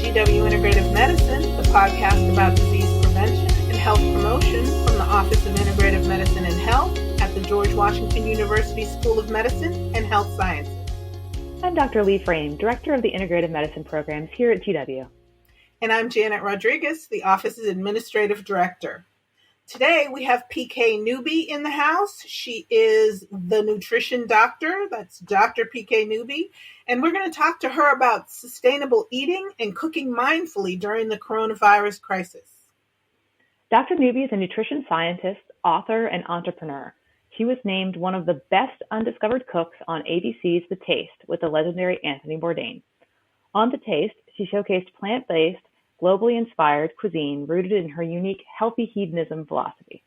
GW Integrative Medicine, the podcast about disease prevention and health promotion from the Office of Integrative Medicine and Health at the George Washington University School of Medicine and Health Sciences. I'm Dr. Lee Frame, Director of the Integrative Medicine Programs here at GW. And I'm Janet Rodriguez, the Office's Administrative Director. Today we have PK Newby in the house. She is the nutrition doctor. That's Dr. PK Newby. And we're going to talk to her about sustainable eating and cooking mindfully during the coronavirus crisis. Dr. Newby is a nutrition scientist, author, and entrepreneur. She was named one of the best undiscovered cooks on ABC's The Taste with the legendary Anthony Bourdain. On The Taste, she showcased plant-based, globally inspired cuisine rooted in her unique healthy hedonism philosophy.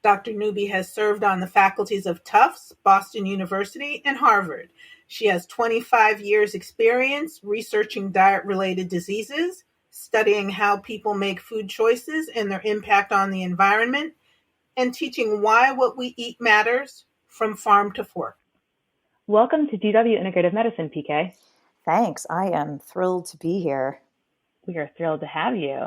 Dr. Newby has served on the faculties of Tufts, Boston University, and Harvard. She has 25 years experience researching diet-related diseases, studying how people make food choices and their impact on the environment, and teaching why what we eat matters from farm to fork. Welcome to GW Integrative Medicine, PK. Thanks. I am thrilled to be here. We are thrilled to have you.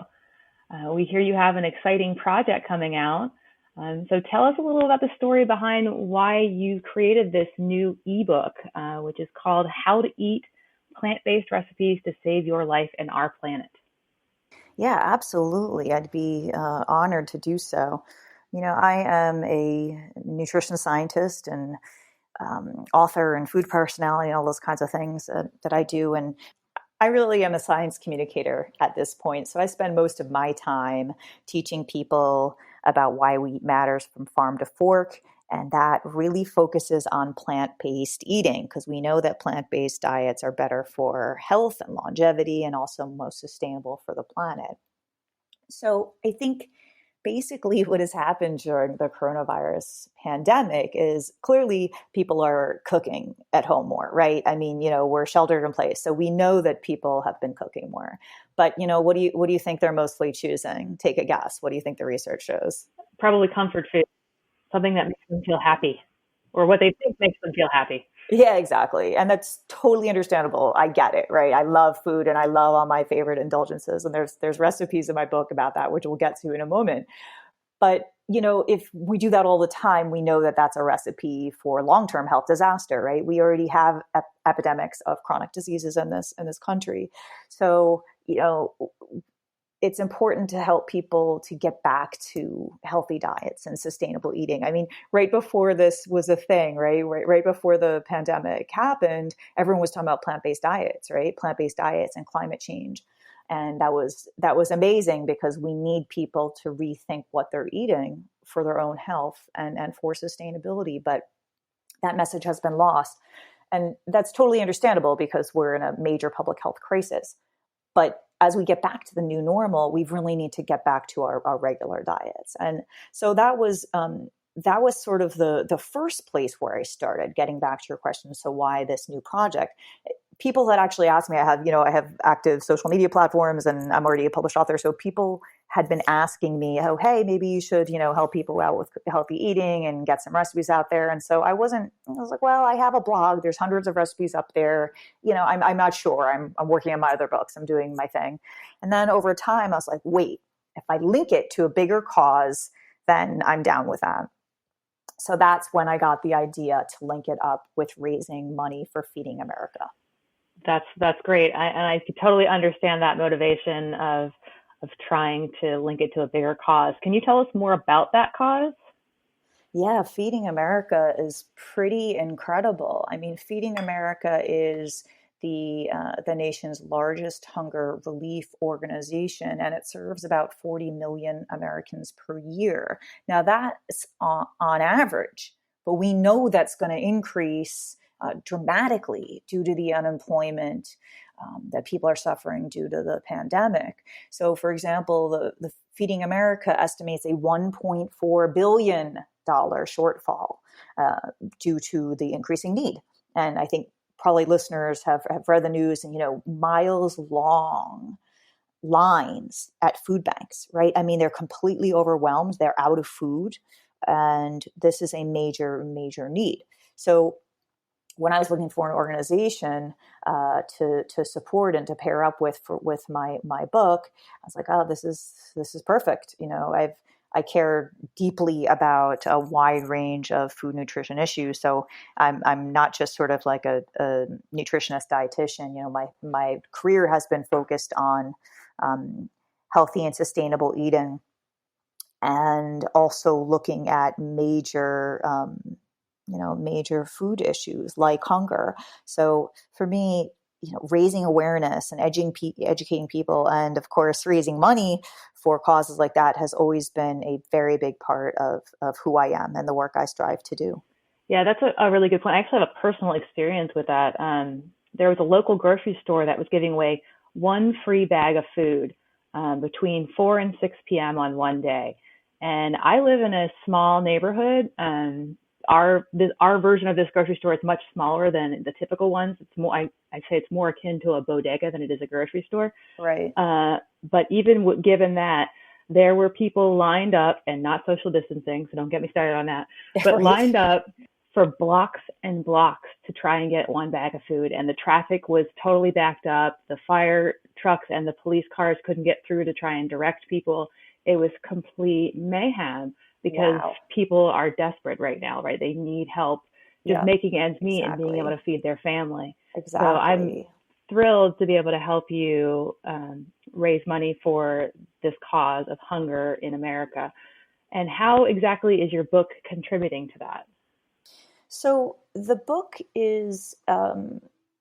We hear you have an exciting project coming out. So tell us a little about the story behind why you created this new ebook, which is called How to Eat Plant-Based Recipes to Save Your Life and Our Planet. Yeah, absolutely. I'd be honored to do so. You know, I am a nutrition scientist and author and food personality and all those kinds of things that I do. And I really am a science communicator at this point. So I spend most of my time teaching people about why we eat matters from farm to fork. And that really focuses on plant-based eating because we know that plant-based diets are better for health and longevity and also most sustainable for the planet. So I think basically what has happened during the coronavirus pandemic is clearly people are cooking at home more, right? I mean, we're sheltered in place. So we know that people have been cooking more. But, what do you think they're mostly choosing? Take a guess. What do you think the research shows? Probably comfort food, something that makes them feel happy or what they think makes them feel happy. Yeah, exactly. And that's totally understandable. I get it, right? I love food and I love all my favorite indulgences. And there's recipes in my book about that, which we'll get to in a moment. But, if we do that all the time, we know that that's a recipe for long-term health disaster, right? We already have epidemics of chronic diseases in this country. So, it's important to help people to get back to healthy diets and sustainable eating. I mean, right before this was a thing, right? Right before the pandemic happened, everyone was talking about plant-based diets, right? Plant-based diets and climate change. And that was amazing because we need people to rethink what they're eating for their own health and for sustainability. But that message has been lost. And that's totally understandable because we're in a major public health crisis. But as we get back to the new normal, we really need to get back to our regular diets. And so that was sort of the first place where I started, getting back to your question. So why this new project? People had actually asked me, I have active social media platforms and I'm already a published author. So people had been asking me, oh, hey, maybe you should, help people out with healthy eating and get some recipes out there. And so I was like, well, I have a blog. There's hundreds of recipes up there. I'm not sure. I'm working on my other books. I'm doing my thing. And then over time, I was like, wait, if I link it to a bigger cause, then I'm down with that. So that's when I got the idea to link it up with raising money for Feeding America. That's great. I totally understand that motivation of trying to link it to a bigger cause. Can you tell us more about that cause? Yeah, Feeding America is pretty incredible. I mean, Feeding America is the nation's largest hunger relief organization, and it serves about 40 million Americans per year. Now, that's on average, but we know that's going to increase dramatically due to the unemployment that people are suffering due to the pandemic. So, for example, the Feeding America estimates a $1.4 billion shortfall due to the increasing need. And I think probably listeners have read the news and, miles long lines at food banks, right? I mean, they're completely overwhelmed. They're out of food. And this is a major, major need. So when I was looking for an organization to support and to pair up with my book, I was like, oh, this is perfect. I care deeply about a wide range of food nutrition issues. So I'm not just sort of like a nutritionist dietitian. My career has been focused on healthy and sustainable eating, and also looking at major food issues like hunger. So for me, raising awareness and educating people, and of course, raising money for causes like that has always been a very big part of who I am and the work I strive to do. Yeah, that's a really good point. I actually have a personal experience with that. There was a local grocery store that was giving away one free bag of food between 4 and 6 p.m. on one day. And I live in a small neighborhood. Our version of this grocery store is much smaller than the typical ones. It's more, I'd say it's more akin to a bodega than it is a grocery store. Right. But even given that, there were people lined up, and not social distancing, so don't get me started on that, but Right. lined up for blocks and blocks to try and get one bag of food. And the traffic was totally backed up. The fire trucks and the police cars couldn't get through to try and direct people. It was complete mayhem because Wow. people are desperate right now, right? They need help just making ends meet and being able to feed their family. Exactly. So I'm thrilled to be able to help you raise money for this cause of hunger in America. And how exactly is your book contributing to that? So the book is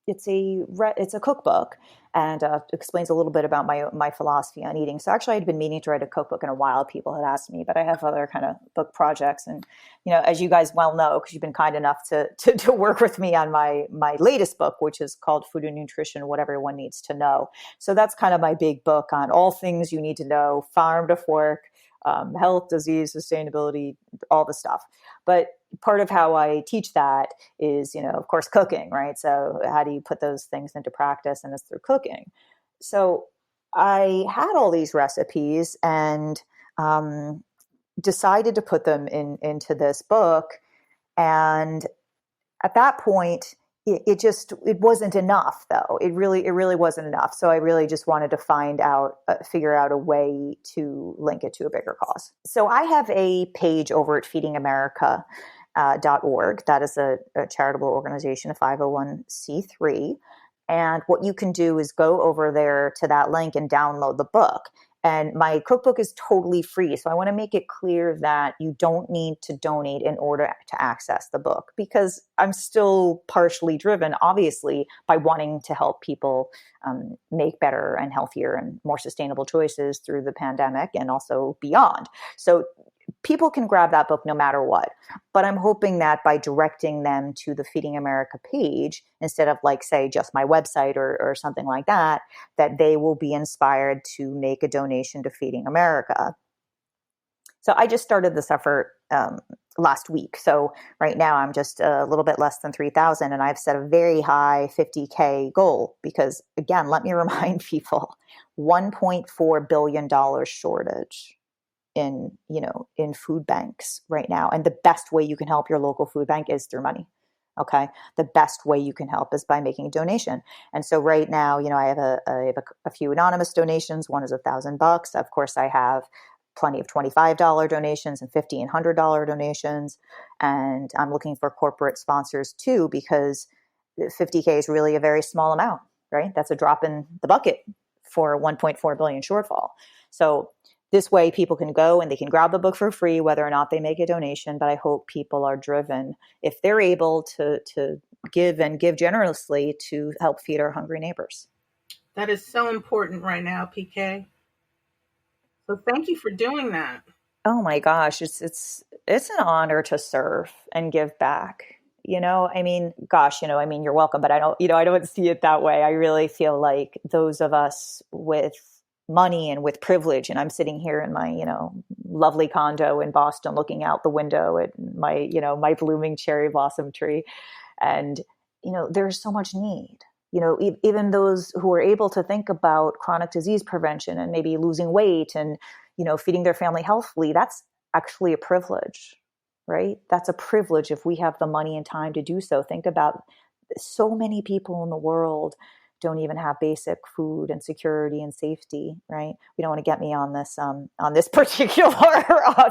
it's a cookbook, and explains a little bit about my philosophy on eating. So actually, I'd been meaning to write a cookbook in a while. People had asked me, but I have other kind of book projects, and as you guys well know, because you've been kind enough to work with me on my latest book, which is called Food and Nutrition: What Everyone Needs to Know. So that's kind of my big book on all things you need to know, farm to fork. Health, disease, sustainability, all the stuff. But part of how I teach that is, of course, cooking, right? So how do you put those things into practice? And it's through cooking. So I had all these recipes and decided to put them into this book. And at that point, it wasn't enough, though. It really wasn't enough. So I really just wanted to figure out a way to link it to a bigger cause. So I have a page over at feedingamerica.org. That is a charitable organization, a 501c3. And what you can do is go over there to that link and download the book. And my cookbook is totally free. So I want to make it clear that you don't need to donate in order to access the book, because I'm still partially driven, obviously, by wanting to help people make better and healthier and more sustainable choices through the pandemic and also beyond. So people can grab that book no matter what. But I'm hoping that by directing them to the Feeding America page, instead of say just my website or something like that, that they will be inspired to make a donation to Feeding America. So I just started this effort last week. So right now I'm just a little bit less than 3,000, and I've set a very high 50K goal because, again, let me remind people, $1.4 billion shortage in food banks right now. And the best way you can help your local food bank is through money. Okay. The best way you can help is by making a donation. And so right now, I have a few anonymous donations. One is $1,000. Of course, I have plenty of $25 donations and $50 and $100 donations. And I'm looking for corporate sponsors too, because 50K is really a very small amount, right? That's a drop in the bucket for a 1.4 billion shortfall. So this way people can go and they can grab the book for free, whether or not they make a donation. But I hope people are driven, if they're able, to give and give generously to help feed our hungry neighbors. That is so important right now, PK. So thank you for doing that. Oh my gosh, it's an honor to serve and give back. You're welcome, but I don't see it that way. I really feel like those of us with money and with privilege, and I'm sitting here in my, lovely condo in Boston, looking out the window at my, my blooming cherry blossom tree. And, there's so much need, even those who are able to think about chronic disease prevention and maybe losing weight and, feeding their family healthfully, that's actually a privilege, right? That's a privilege if we have the money and time to do so. Think about so many people in the world don't even have basic food and security and safety, right? We don't want to get me on this particular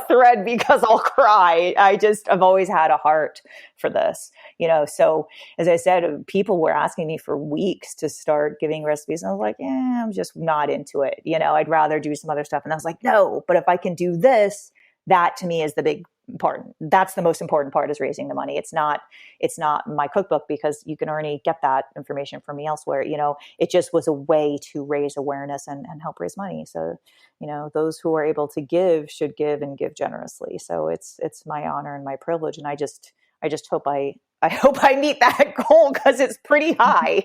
thread because I'll cry. I've always had a heart for this, So as I said, people were asking me for weeks to start giving recipes, and I was like, I'm just not into it. I'd rather do some other stuff. And I was like, no, but if I can do this, that to me is the big part. That's the most important part, is raising the money. It's not my cookbook, because you can already get that information from me elsewhere. It just was a way to raise awareness and help raise money. So, those who are able to give should give, and give generously. So it's my honor and my privilege. And I just hope I hope I meet that goal, because it's pretty high.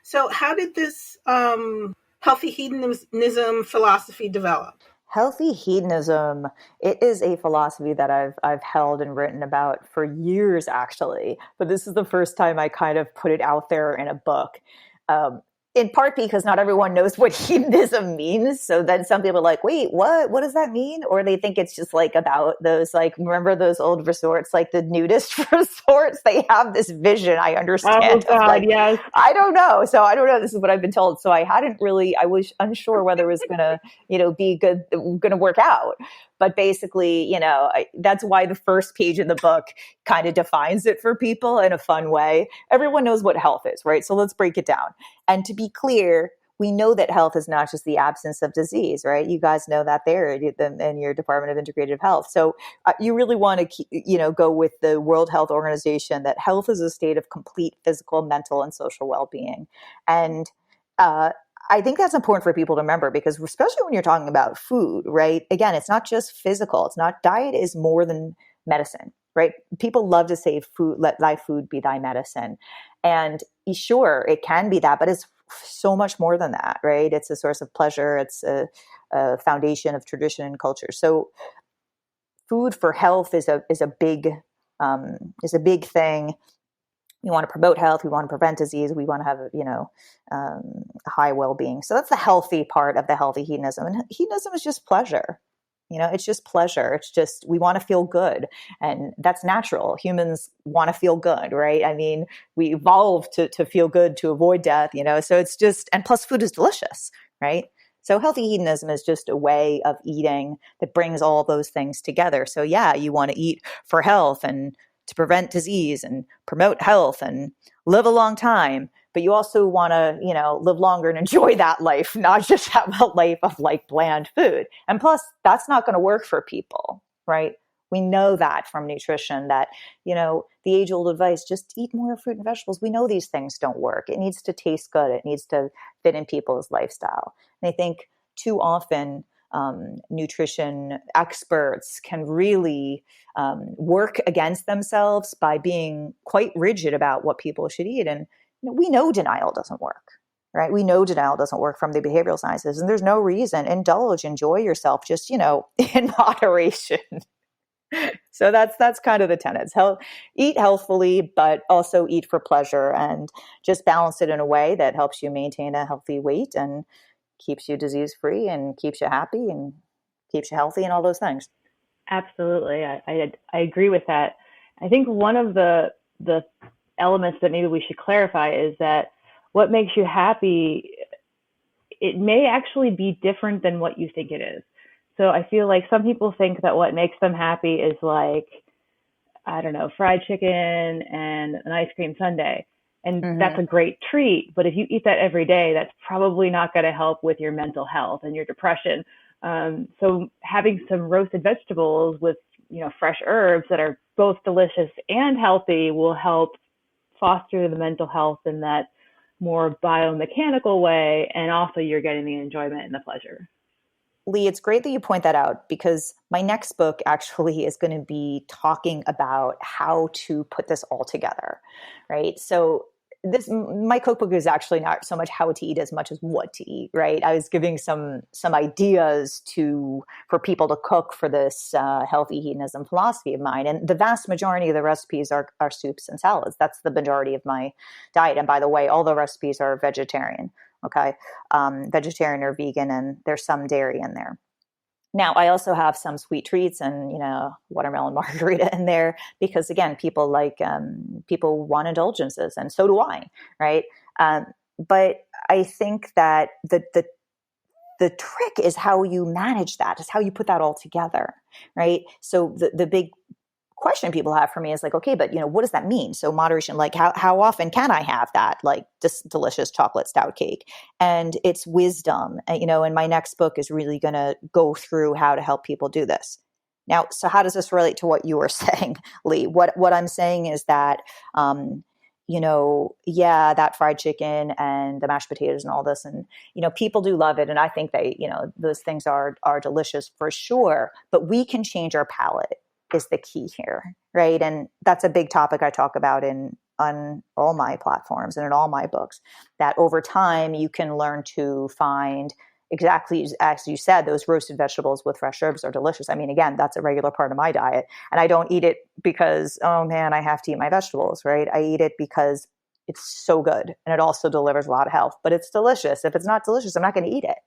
So how did this healthy hedonism philosophy develop? Healthy hedonism, it is a philosophy that I've held and written about for years, actually. But this is the first time I kind of put it out there in a book. In part because not everyone knows what hedonism means. So then some people are like, wait, what? What does that mean? Or they think it's just like about those, like, remember those old resorts, like the nudist resorts? They have this vision, I understand. Oh, God, like, yes. I don't know. So I don't know. This is what I've been told. So I was unsure whether it was going to, be good, going to work out. But basically, that's why the first page of the book kind of defines it for people in a fun way. Everyone knows what health is, right? So let's break it down. And to be clear, we know that health is not just the absence of disease, right? You guys know that there in your Department of Integrative Health. So you really want to, go with the World Health Organization, that health is a state of complete physical, mental, and social well-being. And I think that's important for people to remember, because especially when you're talking about food, right? Again, it's not just physical. It's not, diet is more than medicine, right? People love to say food, let thy food be thy medicine. And sure, it can be that, but it's so much more than that, right? It's a source of pleasure. It's a foundation of tradition and culture. So food for health is a big thing. We want to promote health. We want to prevent disease. We want to have, high well-being. So that's the healthy part of the healthy hedonism. And hedonism is just pleasure. It's just pleasure. It's just, we want to feel good. And that's natural. Humans want to feel good, right? I mean, we evolved to feel good, to avoid death, so it's just, and plus food is delicious, right? So healthy hedonism is just a way of eating that brings all those things together. So yeah, you want to eat for health and to prevent disease and promote health and live a long time. But you also want to, live longer and enjoy that life, not just have a life of like bland food. And plus, that's not going to work for people, right? We know that from nutrition, that, the age-old advice, just eat more fruit and vegetables. We know these things don't work. It needs to taste good. It needs to fit in people's lifestyle. And I think too often, nutrition experts can really work against themselves by being quite rigid about what people should eat. And we know denial doesn't work, right? We know denial doesn't work from the behavioral sciences, and there's no reason. Indulge, enjoy yourself, just, in moderation. So that's kind of the tenets. Eat healthfully, but also eat for pleasure, and just balance it in a way that helps you maintain a healthy weight and keeps you disease-free and keeps you happy and keeps you healthy and all those things. Absolutely. I agree with that. I think one of the elements that maybe we should clarify is that what makes you happy, it may actually be different than what you think it is. So I feel like some people think that what makes them happy is like, I don't know, fried chicken and an ice cream sundae. And that's a great treat. But if you eat that every day, that's probably not going to help with your mental health and your depression. So having some roasted vegetables with, fresh herbs that are both delicious and healthy will help foster the mental health in that more biomechanical way. And also you're getting the enjoyment and the pleasure. Lee, it's great that you point that out, because my next book actually is going to be talking about how to put this all together, right? So my cookbook is actually not so much how to eat as much as what to eat, right? I was giving some ideas for people to cook for this healthy hedonism philosophy of mine. And the vast majority of the recipes are soups and salads. That's the majority of my diet. And by the way, all the recipes are vegetarian, okay? Vegetarian or vegan, and there's some dairy in there. Now, I also have some sweet treats and, watermelon margarita in there because, again, people want indulgences, and so do I, right? But I think that the trick is how you manage that, is how you put that all together, right? So the big question people have for me is like, okay, but what does that mean? So moderation, like how often can I have that, like this delicious chocolate stout cake? And it's wisdom, and my next book is really going to go through how to help people do this. Now, so how does this relate to what you were saying, Lee? What I'm saying is that, that fried chicken and the mashed potatoes and all this, and, people do love it. And I think those things are delicious for sure, but we can change our palate is the key here, right? And that's a big topic I talk about on all my platforms and in all my books, that over time you can learn to find exactly as you said, those roasted vegetables with fresh herbs are delicious. I mean, again, that's a regular part of my diet. And I don't eat it because, oh man, I have to eat my vegetables, right? I eat it because it's so good and it also delivers a lot of health, but it's delicious. If it's not delicious, I'm not going to eat it,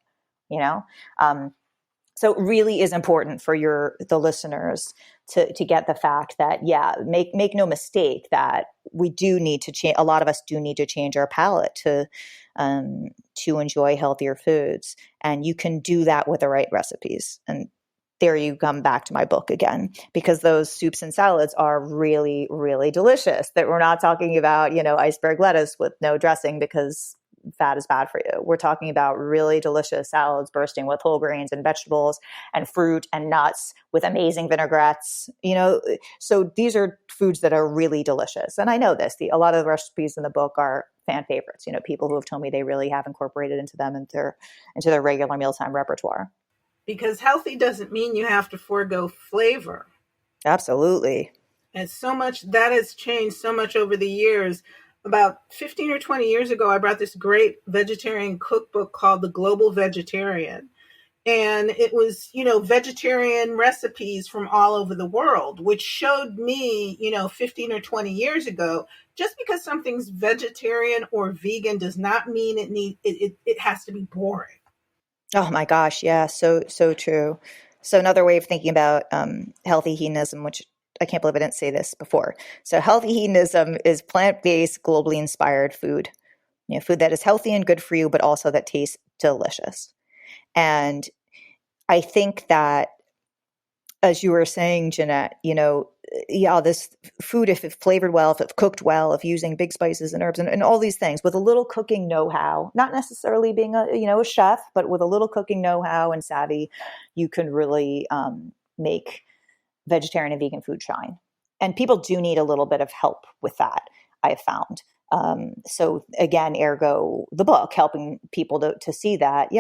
So it really is important for the listeners to get the fact that, make no mistake that we do need to change. A lot of us do need to change our palate to enjoy healthier foods, and you can do that with the right recipes. And there you come back to my book again, because those soups and salads are really, really delicious. That we're not talking about iceberg lettuce with no dressing because fat is bad for you. We're talking about really delicious salads bursting with whole grains and vegetables and fruit and nuts with amazing vinaigrettes, so these are foods that are really delicious. And I know this, a lot of the recipes in the book are fan favorites, people who have told me they really have incorporated into their regular mealtime repertoire. Because healthy doesn't mean you have to forego flavor. Absolutely. And so much that has changed so much over the years. About 15 or 20 years ago, I brought this great vegetarian cookbook called The Global Vegetarian. And it was, vegetarian recipes from all over the world, which showed me, 15 or 20 years ago, just because something's vegetarian or vegan does not mean it has to be boring. Oh my gosh. Yeah. So true. So another way of thinking about healthy hedonism, which I can't believe I didn't say this before. So healthy hedonism is plant-based, globally inspired food, food that is healthy and good for you, but also that tastes delicious. And I think that, as you were saying, Jeanette, this food, if it's flavored well, if it's cooked well, if using big spices and herbs and all these things with a little cooking know-how, not necessarily being a chef, but with a little cooking know-how and savvy, you can really make vegetarian and vegan food shine. And people do need a little bit of help with that, I've found. So again, ergo the book, helping people to see that,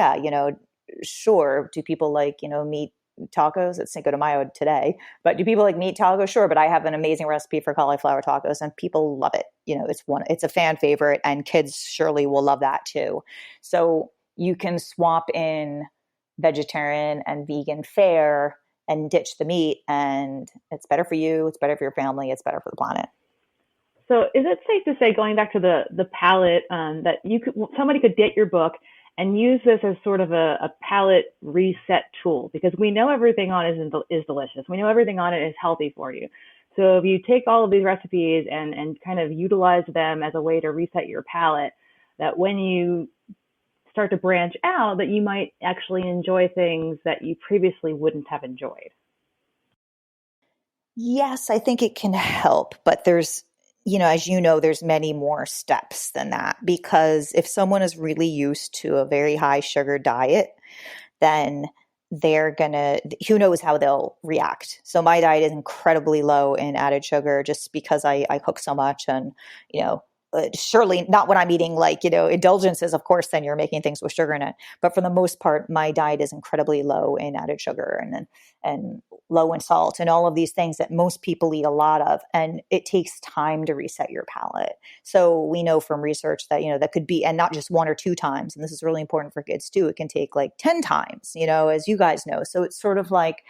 sure. Do people like, meat tacos? It's Cinco de Mayo today, but do people like meat tacos? Sure. But I have an amazing recipe for cauliflower tacos and people love it. It's a fan favorite and kids surely will love that too. So you can swap in vegetarian and vegan fare and ditch the meat, and it's better for you, it's better for your family, it's better for the planet. So is it safe to say, going back to the palate, that somebody could get your book and use this as sort of a palate reset tool? Because we know everything on it is delicious. We know everything on it is healthy for you. So if you take all of these recipes and kind of utilize them as a way to reset your palate, that when you start to branch out, that you might actually enjoy things that you previously wouldn't have enjoyed. Yes, I think it can help, but there's, as there's many more steps than that, because if someone is really used to a very high sugar diet, then who knows how they'll react. So my diet is incredibly low in added sugar just because I cook so much, and, surely not when I'm eating indulgences, of course, then you're making things with sugar in it. But for the most part, my diet is incredibly low in added sugar and low in salt and all of these things that most people eat a lot of. And it takes time to reset your palate. So we know from research that, that could be, and not just one or two times. And this is really important for kids too. It can take 10 times, as you guys know. So it's sort of like,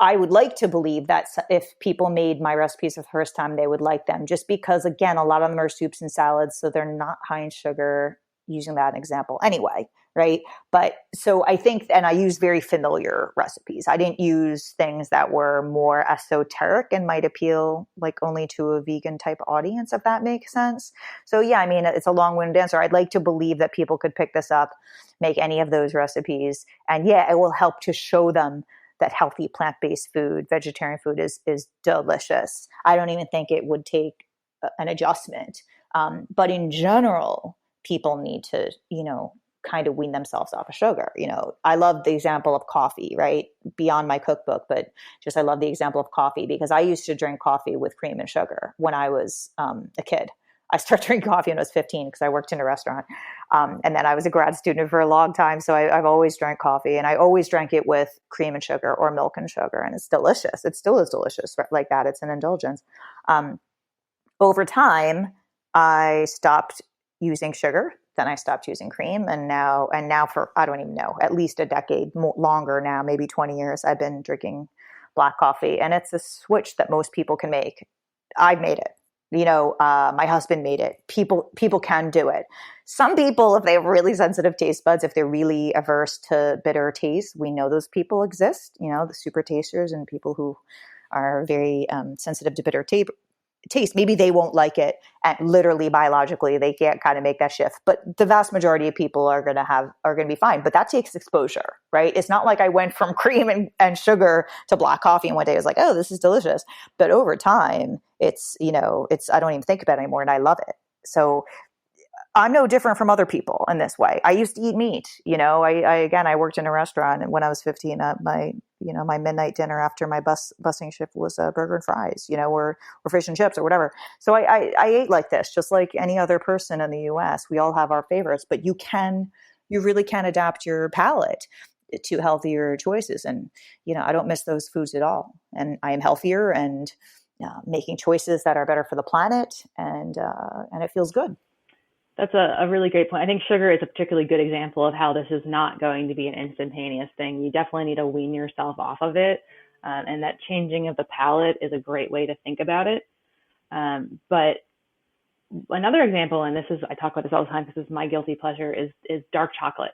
I would like to believe that if people made my recipes the first time, they would like them, just because, again, a lot of them are soups and salads, so they're not high in sugar, using that example anyway, right? But so I think, and I use very familiar recipes. I didn't use things that were more esoteric and might appeal like only to a vegan type audience, if that makes sense. So yeah, I mean, it's a long-winded answer. I'd like to believe that people could pick this up, make any of those recipes, and yeah, it will help to show them that healthy plant-based food, vegetarian food is delicious. I don't even think it would take an adjustment. But in general, people need to, kind of wean themselves off of sugar. I love the example of coffee, right? Beyond my cookbook, but just I love the example of coffee because I used to drink coffee with cream and sugar when I was a kid. I started drinking coffee when I was 15 because I worked in a restaurant. And then I was a grad student for a long time. So I've always drank coffee, and I always drank it with cream and sugar or milk and sugar. And it's delicious. It still is delicious like that. It's an indulgence. Over time, I stopped using sugar. Then I stopped using cream. And now for, I don't even know, at least a decade longer now, maybe 20 years, I've been drinking black coffee. And it's a switch that most people can make. I've made it. My husband made it. People can do it. Some people, if they have really sensitive taste buds, if they're really averse to bitter taste, we know those people exist, the super tasters and people who are very sensitive to bitter taste. Maybe they won't like it, and literally biologically they can't kind of make that shift. But the vast majority of people are going to be fine. But that takes exposure, right? It's not like I went from cream and sugar to black coffee and one day I was like, oh, this is delicious. But over time, it's I don't even think about it anymore, and I love it. So I'm no different from other people in this way. I used to eat meat. I worked in a restaurant, and when I was 15, my midnight dinner after my busing shift was a burger and fries, or fish and chips or whatever. So I ate like this, just like any other person in the U.S. We all have our favorites, but you really can adapt your palate to healthier choices. And, I don't miss those foods at all. And I am healthier and making choices that are better for the planet, and it feels good. That's a really great point. I think sugar is a particularly good example of how this is not going to be an instantaneous thing. You definitely need to wean yourself off of it. And that changing of the palate is a great way to think about it. But another example, and I talk about this all the time because this is my guilty pleasure, is dark chocolate.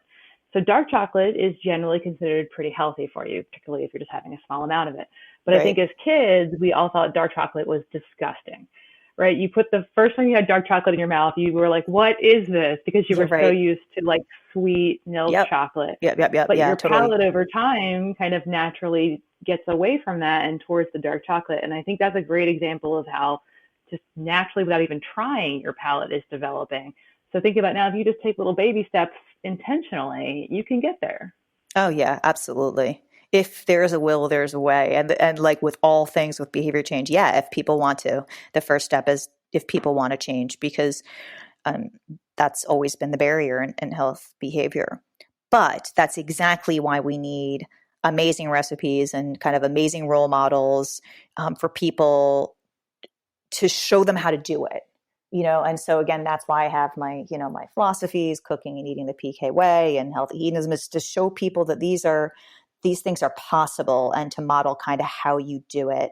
So dark chocolate is generally considered pretty healthy for you, particularly if you're just having a small amount of it. But right. I think as kids, we all thought dark chocolate was disgusting. Right. You put the first time you had dark chocolate in your mouth, you were like, what is this? Because you were so used to like sweet milk chocolate. Yep. But your palate over time kind of naturally gets away from that and towards the dark chocolate. And I think that's a great example of how just naturally, without even trying, your palate is developing. So think about now, if you just take little baby steps intentionally, you can get there. Oh, yeah, absolutely. If there's a will, there's a way. And like with all things with behavior change, yeah, if people want to, the first step is if people want to change, because that's always been the barrier in health behavior. But that's exactly why we need amazing recipes and kind of amazing role models for people to show them how to do it. And so again, that's why I have my philosophies, cooking and eating the PK way and healthy hedonism, is to show people that these things are possible and to model kind of how you do it.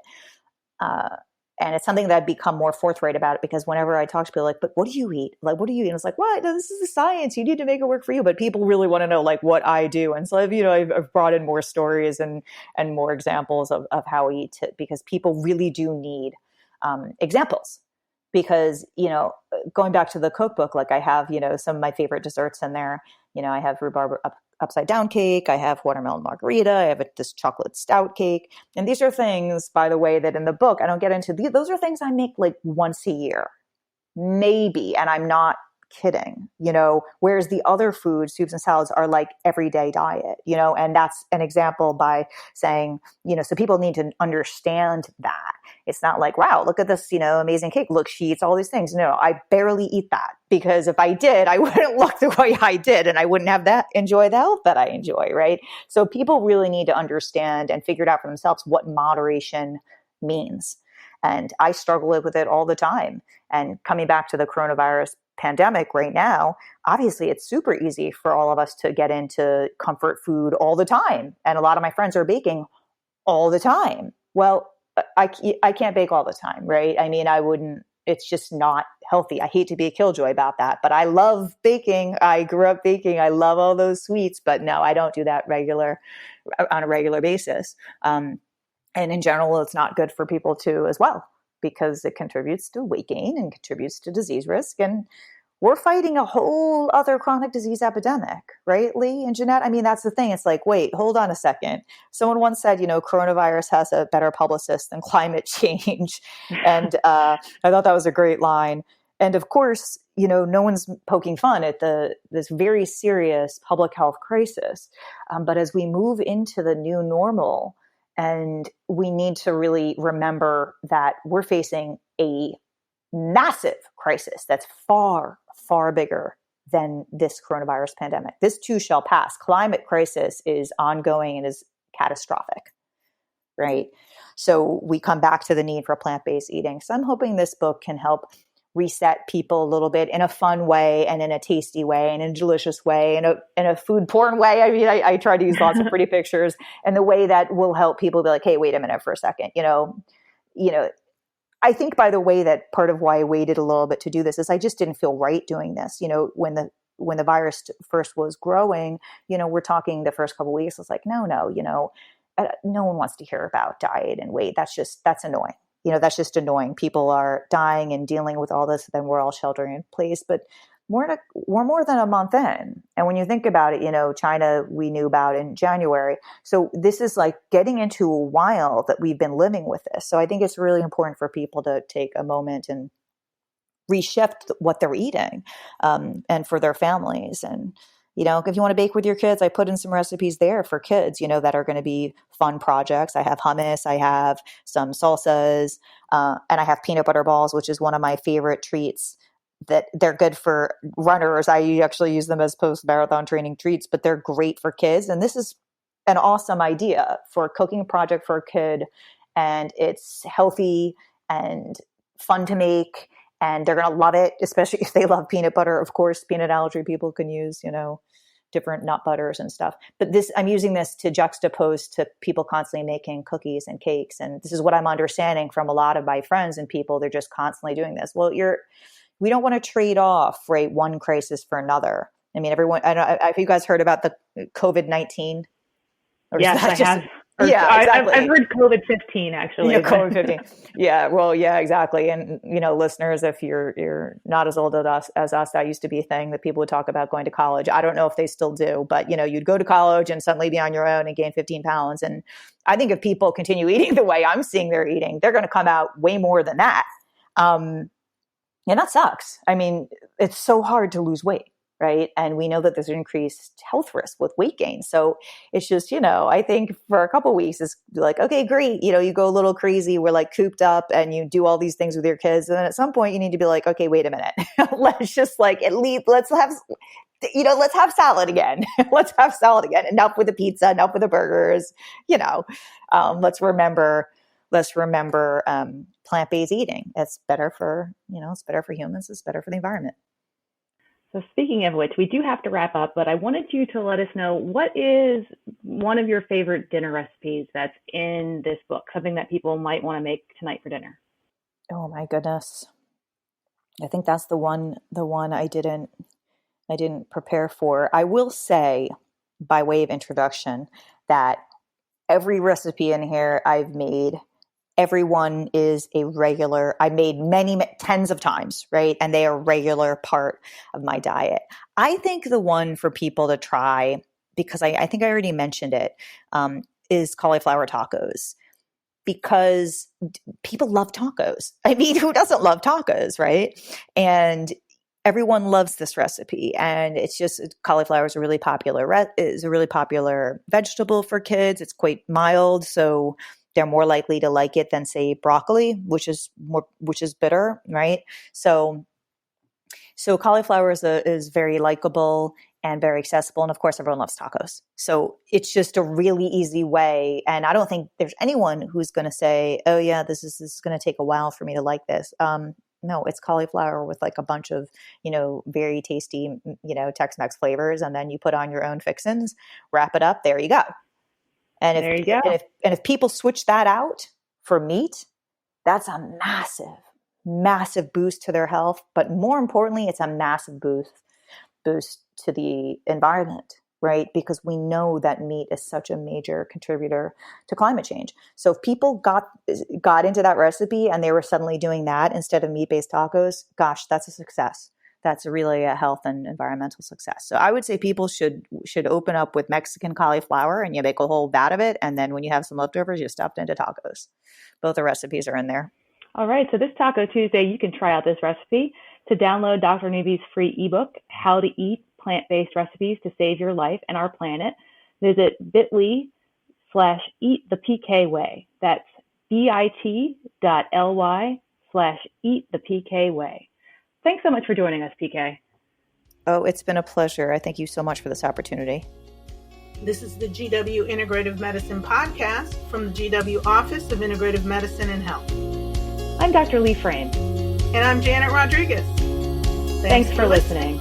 And it's something that I've become more forthright about, because whenever I talk to people, like, but what do you eat? Like, what do you eat? And it's like, what? No, this is the science. You need to make it work for you. But people really want to know like what I do. And so I've brought in more stories and more examples of how we eat, because people really do need examples. Because, going back to the cookbook, like I have, some of my favorite desserts in there. I have rhubarb upside down cake. I have watermelon margarita. I have this chocolate stout cake. And these are things, by the way, that in the book, I don't get into. Those are things I make like once a year, maybe. And I'm not kidding, whereas the other foods, soups and salads, are like everyday diet, and that's an example by saying, so people need to understand that. It's not like, wow, look at this, amazing cake. Look, she eats all these things. No, I barely eat that, because if I did, I wouldn't look the way I did, and I wouldn't have enjoy the health that I enjoy, right? So people really need to understand and figure it out for themselves what moderation means. And I struggle with it all the time. And coming back to the coronavirus pandemic right now, obviously it's super easy for all of us to get into comfort food all the time. And a lot of my friends are baking all the time. Well, I can't bake all the time, right? I mean, I wouldn't it's just not healthy. I hate to be a killjoy about that, but I love baking. I grew up baking. I love all those sweets, but no, I don't do that on a regular basis. And in general, it's not good for people too as well, because it contributes to weight gain and contributes to disease risk. And we're fighting a whole other chronic disease epidemic, right, Lee and Jeanette? I mean, that's the thing. It's like, wait, hold on a second. Someone once said, coronavirus has a better publicist than climate change. And I thought that was a great line. And of course, no one's poking fun at this very serious public health crisis. But as we move into the new normal, and we need to really remember that we're facing a massive crisis that's far, far bigger than this coronavirus pandemic. This too shall pass. Climate crisis is ongoing and is catastrophic, right? So we come back to the need for plant-based eating. So I'm hoping this book can help reset people a little bit in a fun way and in a tasty way and in a delicious way and in a food porn way. I mean, I try to use lots of pretty pictures and the way that will help people be like, hey, wait a minute for a second. I think, by the way, that part of why I waited a little bit to do this is I just didn't feel right doing this. When the virus first was growing, we're talking the first couple of weeks. It's like, no one wants to hear about diet and weight. That's annoying. That's just annoying. People are dying and dealing with all this. Then we're all sheltering in place. But we're more than a month in. And when you think about it, China, we knew about in January. So this is like getting into a while that we've been living with this. So I think it's really important for people to take a moment and reshift what they're eating, and for their families. And, if you want to bake with your kids, I put in some recipes there for kids, that are going to be fun projects. I have hummus, I have some salsas, and I have peanut butter balls, which is one of my favorite treats. That they're good for runners. I actually use them as post-marathon training treats, but they're great for kids. And this is an awesome idea for a cooking project for a kid. And it's healthy and fun to make. And they're going to love it, especially if they love peanut butter. Of course, peanut allergy people can use, different nut butters and stuff. But I'm using this to juxtapose to people constantly making cookies and cakes. And this is what I'm understanding from a lot of my friends and people. They're just constantly doing this. Well, we don't want to trade off, right, one crisis for another. I mean, everyone, I don't know, have you guys heard about the COVID-19? Yes, I have. Yeah, exactly. I've heard COVID-15 actually. Yeah, COVID-15. Yeah, well, yeah, exactly. And, listeners, if you're not as old as us, that used to be a thing that people would talk about going to college. I don't know if they still do, but, you'd go to college and suddenly be on your own and gain 15 pounds. And I think if people continue eating the way I'm seeing they're eating, they're going to come out way more than that. And that sucks. I mean, it's so hard to lose weight, right? And we know that there's an increased health risk with weight gain. So it's just, I think for a couple of weeks, it's like, okay, great. You go a little crazy. We're like cooped up and you do all these things with your kids. And then at some point you need to be like, okay, wait a minute. Let's just at least let's have salad again. Let's have salad again. Enough with the pizza, enough with the burgers, let's remember plant-based eating. It's better for, it's better for humans. It's better for the environment. So speaking of which, we do have to wrap up, but I wanted you to let us know, what is one of your favorite dinner recipes that's in this book, something that people might want to make tonight for dinner? Oh my goodness. I think that's the one I didn't prepare for. I will say, by way of introduction, that every recipe in here I've made, everyone is a regular. I made many tens of times, right? And they are a regular part of my diet. I think the one for people to try, because I think I already mentioned it, is cauliflower tacos. Because people love tacos. I mean, who doesn't love tacos, right? And everyone loves this recipe. And it's just, cauliflower is a really popular vegetable for kids. It's quite mild, so they're more likely to like it than, say, broccoli, which is bitter, right? So cauliflower is very likable and very accessible. And of course, everyone loves tacos. So it's just a really easy way. And I don't think there's anyone who's going to say, oh yeah, this is going to take a while for me to like this. No, it's cauliflower with like a bunch of, very tasty, Tex-Mex flavors. And then you put on your own fixins, wrap it up. There you go. And there you go. And if people switch that out for meat, that's a massive, massive boost to their health, but more importantly, it's a massive boost to the environment, right? Because we know that meat is such a major contributor to climate change. So if people got into that recipe and they were suddenly doing that instead of meat-based tacos, gosh, that's a success. That's really a health and environmental success. So I would say people should open up with Mexican cauliflower and you make a whole vat of it. And then when you have some leftovers, you stuff it into tacos. Both the recipes are in there. All right. So this Taco Tuesday, you can try out this recipe. To download Dr. Newby's free ebook, How to Eat Plant-Based Recipes to Save Your Life and Our Planet, visit bit.ly/eatthepkway. That's bit.ly/eatthepkway. Thanks so much for joining us, PK. Oh, it's been a pleasure. I thank you so much for this opportunity. This is the GW Integrative Medicine Podcast from the GW Office of Integrative Medicine and Health. I'm Dr. Lee Frame. And I'm Janet Rodriguez. Thanks for listening.